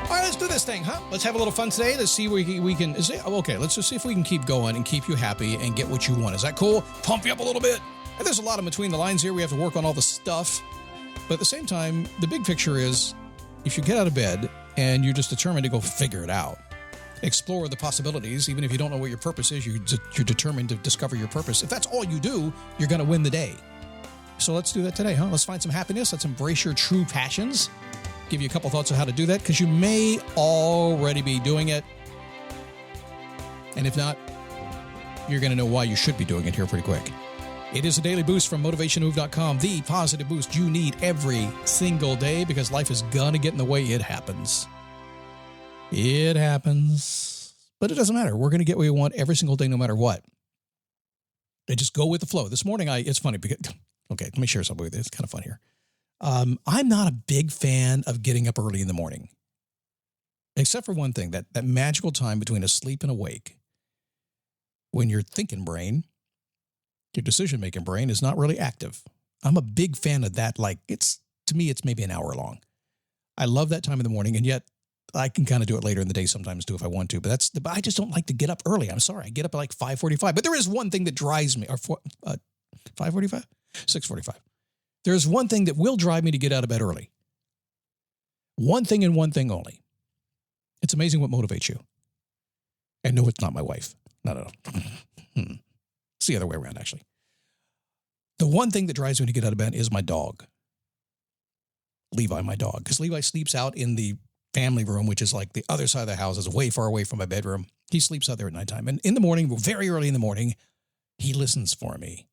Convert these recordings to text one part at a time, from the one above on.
All right, let's do this thing, huh? Let's have a little fun today. Let's see where we can. Okay, let's just see if we can keep going and keep you happy and get what you want. Is that cool? Pump you up a little bit. And there's a lot in between the lines here. We have to work on all the stuff. But at the same time, the big picture is if you get out of bed and you're just determined to go figure it out, explore the possibilities, even if you don't know what your purpose is, you're determined to discover your purpose. If that's all you do, you're going to win the day. So let's do that today, huh? Let's find some happiness. Let's embrace your true passions. Give you a couple thoughts on how to do that, because you may already be doing it. And if not, you're going to know why you should be doing it here pretty quick. It is a daily boost from motivationmove.com, the positive boost you need every single day, because life is going to get in the way. It happens. It happens. But it doesn't matter. We're going to get what we want every single day, no matter what. And just go with the flow. This morning, it's funny because, okay, let me share something with you. It's kind of fun here. I'm not a big fan of getting up early in the morning, except for one thing, that magical time between asleep and awake, when your thinking brain, your decision-making brain is not really active. I'm a big fan of that. To me, it's maybe an hour long. I love that time in the morning, and yet I can kind of do it later in the day sometimes too if I want to, but I just don't like to get up early. I'm sorry. I get up at like 5:45, but there is one thing that drives me, or 5:45? 6:45. There's one thing that will drive me to get out of bed early. One thing and one thing only. It's amazing what motivates you. And no, it's not my wife. No. It's the other way around, actually. The one thing that drives me to get out of bed is my dog. Levi, my dog. Because Levi sleeps out in the family room, which is like the other side of the house. It's way far away from my bedroom. He sleeps out there at nighttime. And in the morning, very early in the morning, he listens for me.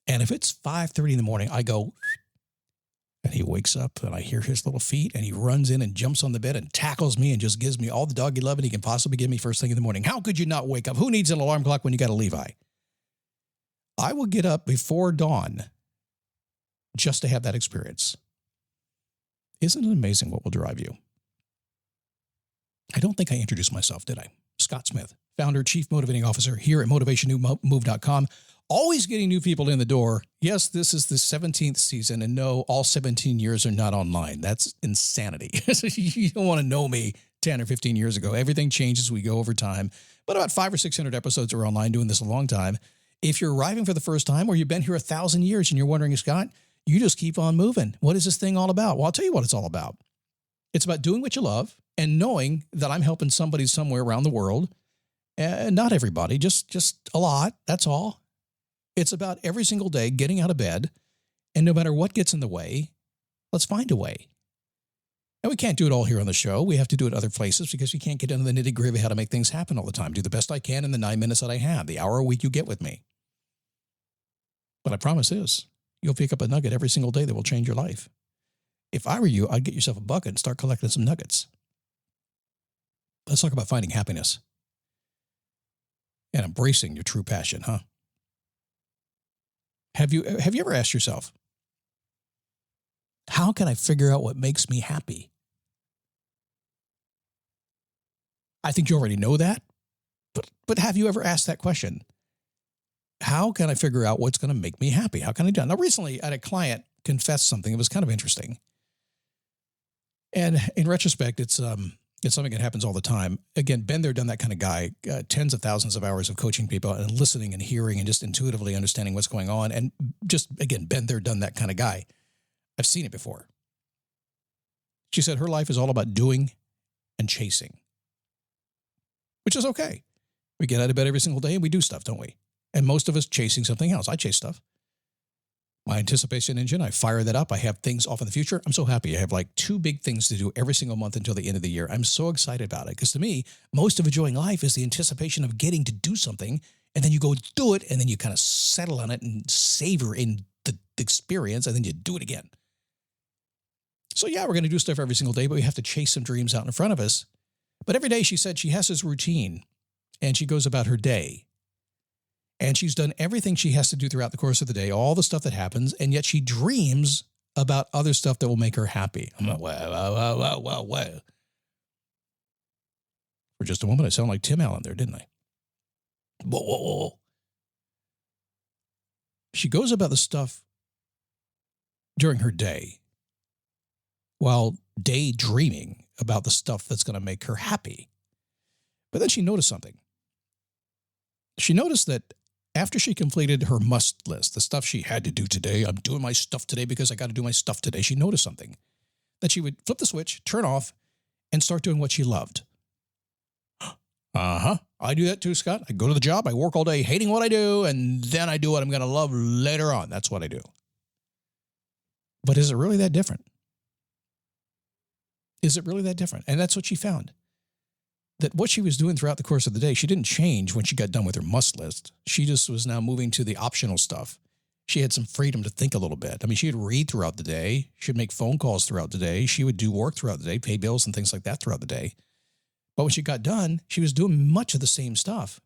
And if it's 5:30 in the morning, I go, and he wakes up and I hear his little feet and he runs in and jumps on the bed and tackles me and just gives me all the doggy love he can possibly give me first thing in the morning. How could you not wake up? Who needs an alarm clock when you got a Levi? I will get up before dawn just to have that experience. Isn't it amazing what will drive you? I don't think I introduced myself, did I? Scott Smith, founder, chief motivating officer here at motivationmove.com. Always getting new people in the door. Yes, this is the 17th season, and no, all 17 years are not online. That's insanity. You don't want to know me 10 or 15 years ago. Everything changes. We go over time. But about 500 or 600 episodes are online, doing this a long time. If you're arriving for the first time, or you've been here 1,000 years and you're wondering, Scott, you just keep on moving. What is this thing all about? Well, I'll tell you what it's all about. It's about doing what you love and knowing that I'm helping somebody somewhere around the world. Not everybody, just a lot. That's all. It's about every single day getting out of bed, and no matter what gets in the way, let's find a way. And we can't do it all here on the show. We have to do it other places because we can't get into the nitty-gritty of how to make things happen all the time. Do the best I can in the 9 minutes that I have, the hour a week you get with me. But I promise this, you'll pick up a nugget every single day that will change your life. If I were you, I'd get yourself a bucket and start collecting some nuggets. Let's talk about finding happiness and embracing your true passion, huh? Have you ever asked yourself, how can I figure out what makes me happy? I think you already know that, but have you ever asked that question? How can I figure out what's going to make me happy? How can I do it? Now, recently, I had a client confess something that was kind of interesting. And in retrospect, it's something that happens all the time. Again, been there, done that kind of guy, tens of thousands of hours of coaching people and listening and hearing and just intuitively understanding what's going on. And just, again, been there, done that kind of guy. I've seen it before. She said her life is all about doing and chasing, which is okay. We get out of bed every single day and we do stuff, don't we? And most of us chasing something else. I chase stuff. My anticipation engine, I fire that up. I have things off in the future. I'm so happy. I have like 2 big things to do every single month until the end of the year. I'm so excited about it because to me, most of enjoying life is the anticipation of getting to do something, and then you go do it, and then you kind of settle on it and savor in the experience, and then you do it again. So yeah, we're going to do stuff every single day, but we have to chase some dreams out in front of us. But every day, she said she has this routine, and she goes about her day. And she's done everything she has to do throughout the course of the day, all the stuff that happens, and yet she dreams about other stuff that will make her happy. I'm like, wow. For just a moment, I sound like Tim Allen there, didn't I? Whoa. She goes about the stuff during her day while daydreaming about the stuff that's going to make her happy. But then she noticed something. She noticed that after she completed her must list, the stuff she had to do today, I'm doing my stuff today because I got to do my stuff today, she noticed something. That she would flip the switch, turn off, and start doing what she loved. I do that too, Scott. I go to the job, I work all day hating what I do, and then I do what I'm going to love later on. That's what I do. But is it really that different? Is it really that different? And that's what she found. That what she was doing throughout the course of the day, she didn't change when she got done with her must list. She just was now moving to the optional stuff. She had some freedom to think a little bit. I mean, she would read throughout the day. She would make phone calls throughout the day. She would do work throughout the day, pay bills and things like that throughout the day. But when she got done, she was doing much of the same stuff.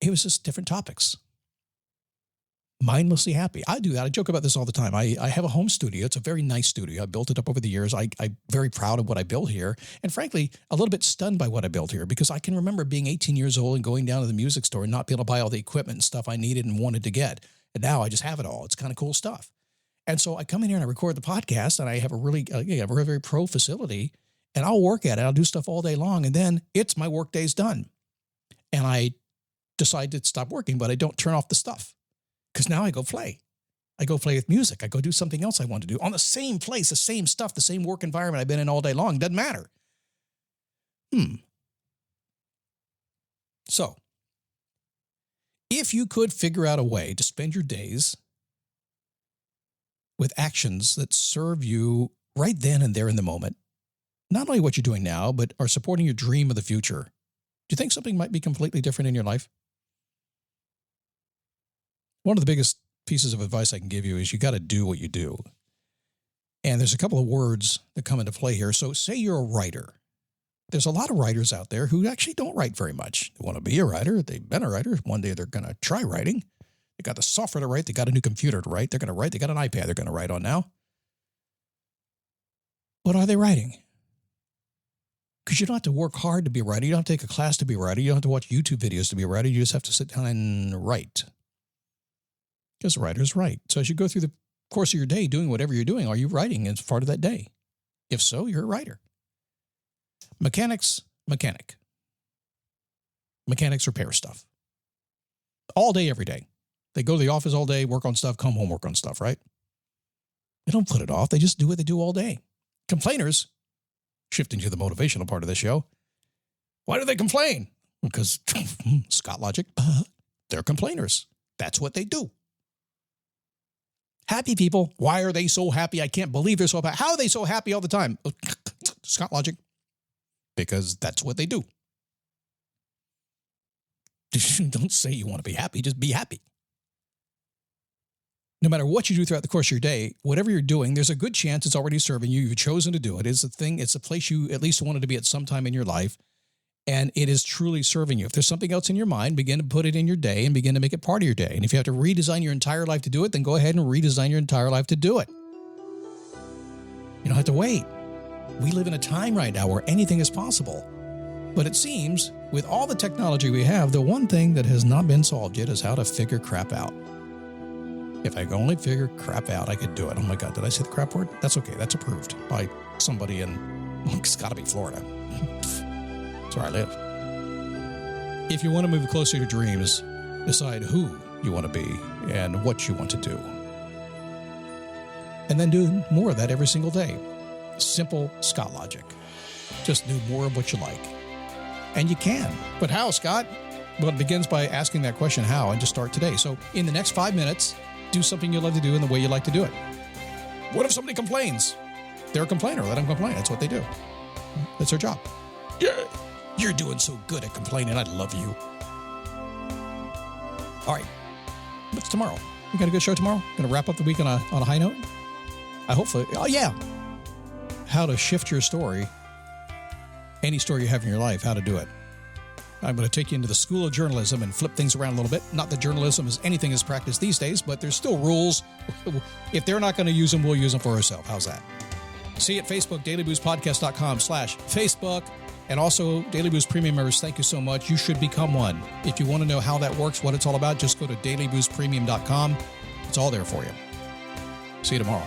It was just different topics. Mindlessly happy. I do that. I joke about this all the time. I have a home studio. It's a very nice studio. I built it up over the years. I'm very proud of what I built here. And frankly, a little bit stunned by what I built here because I can remember being 18 years old and going down to the music store and not be able to buy all the equipment and stuff I needed and wanted to get. And now I just have it all. It's kind of cool stuff. And so I come in here and I record the podcast and I have a very pro facility and I'll work at it. I'll do stuff all day long. And then it's my work day's done. And I decide to stop working, but I don't turn off the stuff. Because now I go play. I go play with music. I go do something else I want to do on the same place, the same stuff, the same work environment I've been in all day long. Doesn't matter. So, if you could figure out a way to spend your days with actions that serve you right then and there in the moment, not only what you're doing now, but are supporting your dream of the future, do you think something might be completely different in your life? One of the biggest pieces of advice I can give you is you got to do what you do. And there's a couple of words that come into play here. So say you're a writer. There's a lot of writers out there who actually don't write very much. They want to be a writer. They've been a writer. One day they're going to try writing. They got the software to write. They got a new computer to write. They're going to write. They got an iPad they're going to write on now. What are they writing? Because you don't have to work hard to be a writer. You don't have to take a class to be a writer. You don't have to watch YouTube videos to be a writer. You just have to sit down and write. Because writers write. So as you go through the course of your day doing whatever you're doing, are you writing as part of that day? If so, you're a writer. Mechanics repair stuff. All day, every day. They go to the office all day, work on stuff, come home, work on stuff, right? They don't put it off. They just do what they do all day. Complainers, shifting to the motivational part of the show, why do they complain? Because, Scott logic, they're complainers. That's what they do. Happy people, why are they so happy? I can't believe they're so happy. How are they so happy all the time? Scott logic. Because that's what they do. Don't say you want to be happy. Just be happy. No matter what you do throughout the course of your day, whatever you're doing, there's a good chance it's already serving you. You've chosen to do it. It's a thing. It's a place you at least wanted to be at some time in your life. And it is truly serving you. If there's something else in your mind, begin to put it in your day and begin to make it part of your day. And if you have to redesign your entire life to do it, then go ahead and redesign your entire life to do it. You don't have to wait. We live in a time right now where anything is possible. But it seems, with all the technology we have, the one thing that has not been solved yet is how to figure crap out. If I could only figure crap out, I could do it. Oh my God, did I say the crap word? That's okay. That's approved by somebody in, it's got to be Florida. That's where I live. If you want to move closer to dreams, decide who you want to be and what you want to do. And then do more of that every single day. Simple Scott logic. Just do more of what you like. And you can. But how, Scott? Well, it begins by asking that question, how, and just start today. So in the next 5 minutes, do something you love to do in the way you like to do it. What if somebody complains? They're a complainer. Let them complain. That's what they do. That's their job. Yeah. You're doing so good at complaining. I love you. All right. What's tomorrow? We got a good show tomorrow? Going to wrap up the week on a high note? Oh, yeah. How to shift your story, any story you have in your life, how to do it. I'm going to take you into the school of journalism and flip things around a little bit. Not that journalism is anything is practiced these days, but there's still rules. If they're not going to use them, we'll use them for ourselves. How's that? See you at Facebook, dailyboostpodcast.com/Facebook. And also, Daily Boost Premium members, thank you so much. You should become one. If you want to know how that works, what it's all about, just go to dailyboostpremium.com. It's all there for you. See you tomorrow.